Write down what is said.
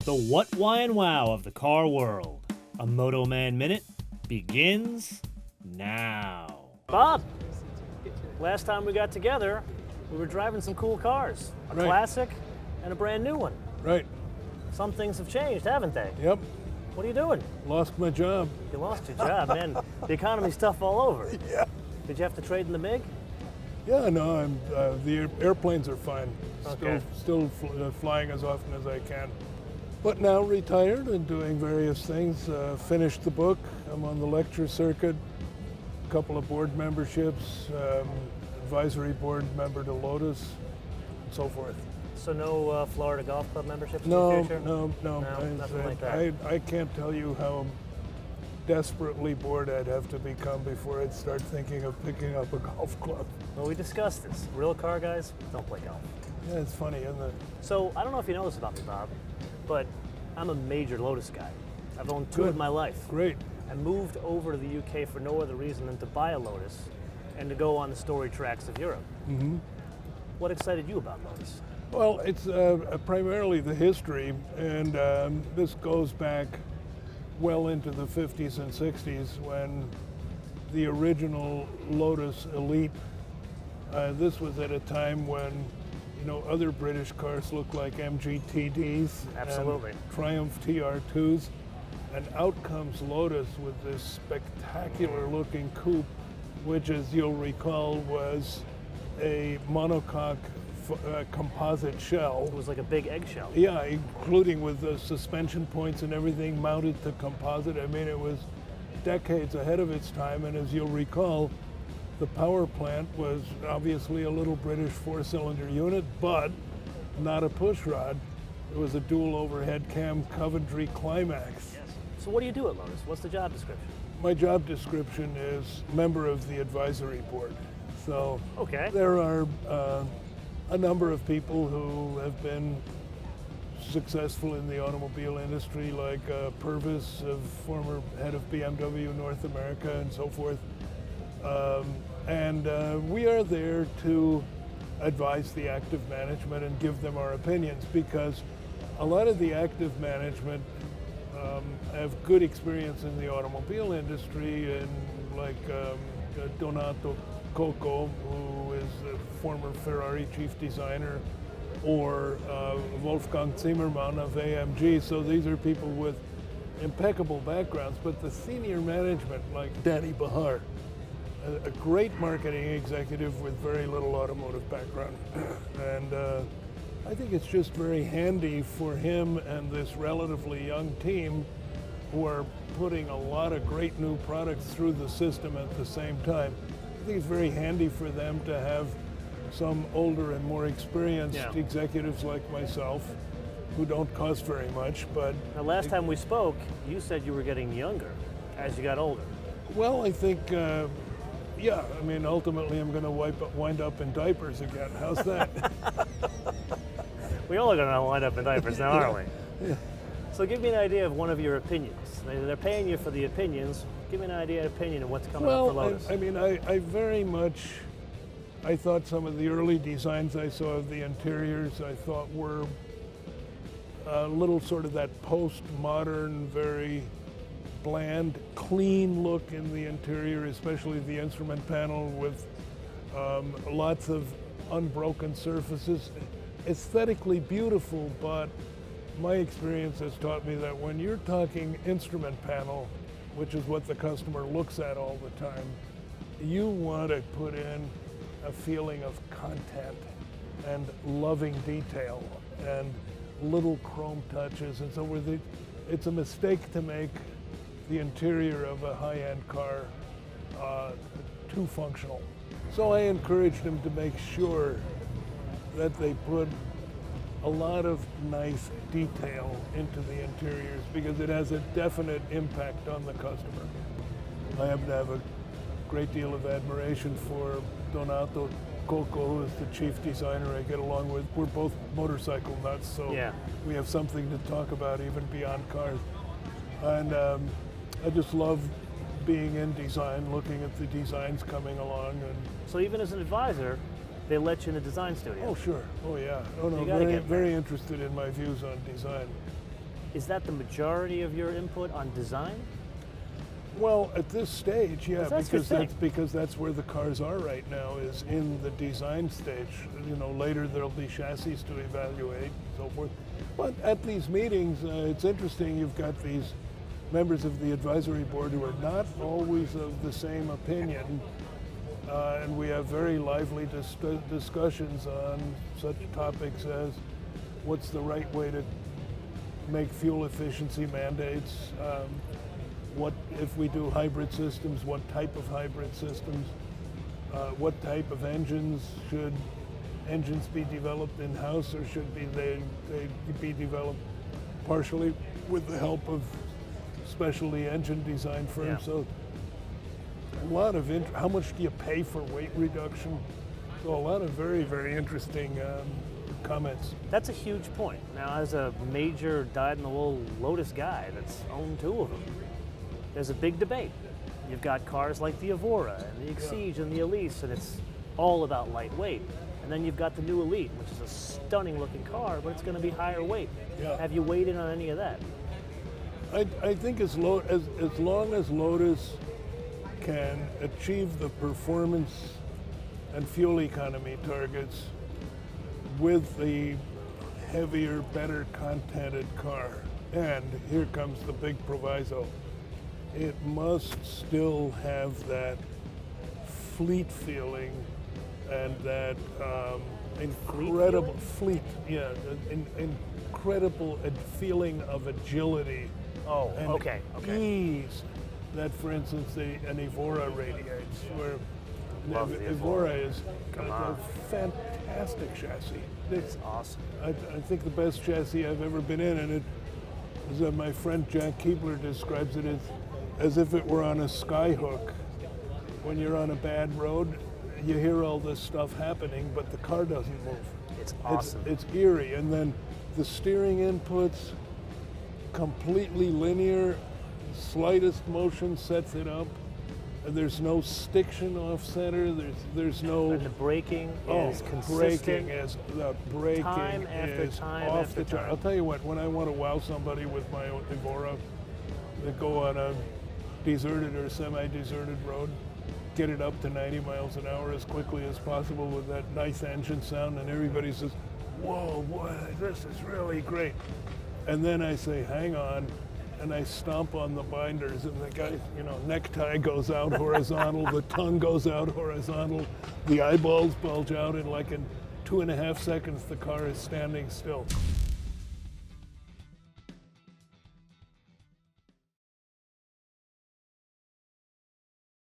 The what, why, and wow of the car world. A MotoMan Minute begins now. Bob, last time we got together, we were driving some cool cars. A classic and a brand new one. Right. Some things have changed, haven't they? Yep. What are you doing? Lost my job. You lost your job, man. The economy's tough all over. Yeah. Did you have to trade in the MiG? Yeah, no, the airplanes are fine. Okay. Still flying as often as I can. But now retired and doing various things. Finished the book. I'm on the lecture circuit. A couple of board memberships. Advisory board member to Lotus, and so forth. So no Florida Golf Club memberships in No, the future? no. Nothing like that. I can't tell you how desperately bored I'd have to become before I'd start thinking of picking up a golf club. Well, we discussed this. Real car guys don't play golf. Yeah, it's funny, isn't it? So I don't know if you know this about me, Bob, but I'm a major Lotus guy. I've owned two in my life. Great. I moved over to the UK for no other reason than to buy a Lotus and to go on the storied tracks of Europe. Mm-hmm. What excited you about Lotus? Well, it's primarily the history, and this goes back well into the 50s and 60s when the original Lotus Elite, this was at a time when, you know, other British cars looked like MGTDs, Absolutely. and Triumph TR2s, and out comes Lotus with this spectacular looking coupe, which, as you'll recall, was a monocoque composite shell. It was like a big eggshell. Yeah, including with the suspension points and everything mounted to composite. I mean, it was decades ahead of its time, and as you'll recall, the power plant was obviously a little British four-cylinder unit, but not a pushrod. It was a dual overhead cam Coventry Climax. Yes. So what do you do at Lotus? What's the job description? My job description is member of the advisory board. So Okay. there are a number of people who have been successful in the automobile industry, like Purvis, a former head of BMW North America, and so forth. And we are there to advise the active management and give them our opinions, because a lot of the active management have good experience in the automobile industry, and like Donato Coco, who is a former Ferrari chief designer, or Wolfgang Zimmermann of AMG. So these are people with impeccable backgrounds, but the senior management, like Danny Bahar, a great marketing executive with very little automotive background. And I think it's just very handy for him and this relatively young team, who are putting a lot of great new products through the system at the same time. I think it's very handy for them to have some older and more experienced executives like myself, who don't cost very much, but... Now, last time we spoke, you said you were getting younger as you got older. Well, I think, yeah, I mean, ultimately I'm going to wind up in diapers again. How's that? We all are going to wind up in diapers now, aren't we? Yeah. So give me an idea of one of your opinions. They're paying you for the opinions. Give me an opinion of what's coming up for Lotus. I mean, I very much, I thought some of the early designs I saw of the interiors, I thought were a little sort of that postmodern, very bland, clean look in the interior, especially the instrument panel with lots of unbroken surfaces. Aesthetically beautiful, but my experience has taught me that when you're talking instrument panel, which is what the customer looks at all the time, you want to put in a feeling of content and loving detail and little chrome touches. And so it's a mistake to make the interior of a high-end car too functional. So I encouraged them to make sure that they put a lot of nice detail into the interiors, because it has a definite impact on the customer. I happen to have a great deal of admiration for Donato Coco, who is the chief designer I get along with. We're both motorcycle nuts, so we have something to talk about even beyond cars. And I just love being in design, looking at the designs coming along. And so even as an advisor, they let you in the design studio? Oh, sure. Oh, yeah. Oh, no, very interested in my views on design. Is that the majority of your input on design? Well, at this stage, yeah, That's the thing. because that's where the cars are right now, is in the design stage. You know, later there'll be chassis to evaluate and so forth. But at these meetings, it's interesting, you've got these members of the advisory board who are not always of the same opinion, and we have very lively discussions on such topics as what's the right way to make fuel efficiency mandates, what if we do hybrid systems, what type of hybrid systems, what type of engines, should engines be developed in-house, or should they be developed partially with the help of specialty engine design firms? Yeah. So a lot of how much do you pay for weight reduction? So a lot of very, very interesting comments. That's a huge point. Now, as a major dyed-in-the-wool Lotus guy that's owned 2 of them, there's a big debate. You've got cars like the Evora and the Exige and the Elise, and it's all about lightweight. And then you've got the new Elite, which is a stunning looking car, but it's going to be higher weight. Yeah. Have you weighed in on any of that? I think as long as Lotus can achieve the performance and fuel economy targets with the heavier, better contented car, and here comes the big proviso, it must still have that fleet feeling and that incredible incredible feeling of agility. Oh, and okay. ease that, for instance, an Evora radiates, where Love the Evora is Come a on. fantastic chassis. It's awesome. I think the best chassis I've ever been in, and it is my friend Jack Keebler describes it as if it were on a skyhook. When you're on a bad road, you hear all this stuff happening, but the car doesn't move. It's awesome. It's eerie, and then the steering inputs, completely linear, slightest motion sets it up. And there's no stiction off center. There's no. And the braking is consistent. Braking Time after is time off after the chart. time. I'll tell you what. When I want to wow somebody with my Evora, they go on a deserted or semi-deserted road, get it up to 90 miles an hour as quickly as possible with that nice engine sound, and everybody says, "Whoa, boy, this is really great." And then I say, "Hang on." And I stomp on the binders, and the guy's, necktie goes out horizontal, the tongue goes out horizontal, the eyeballs bulge out, and like in 2.5 seconds, the car is standing still.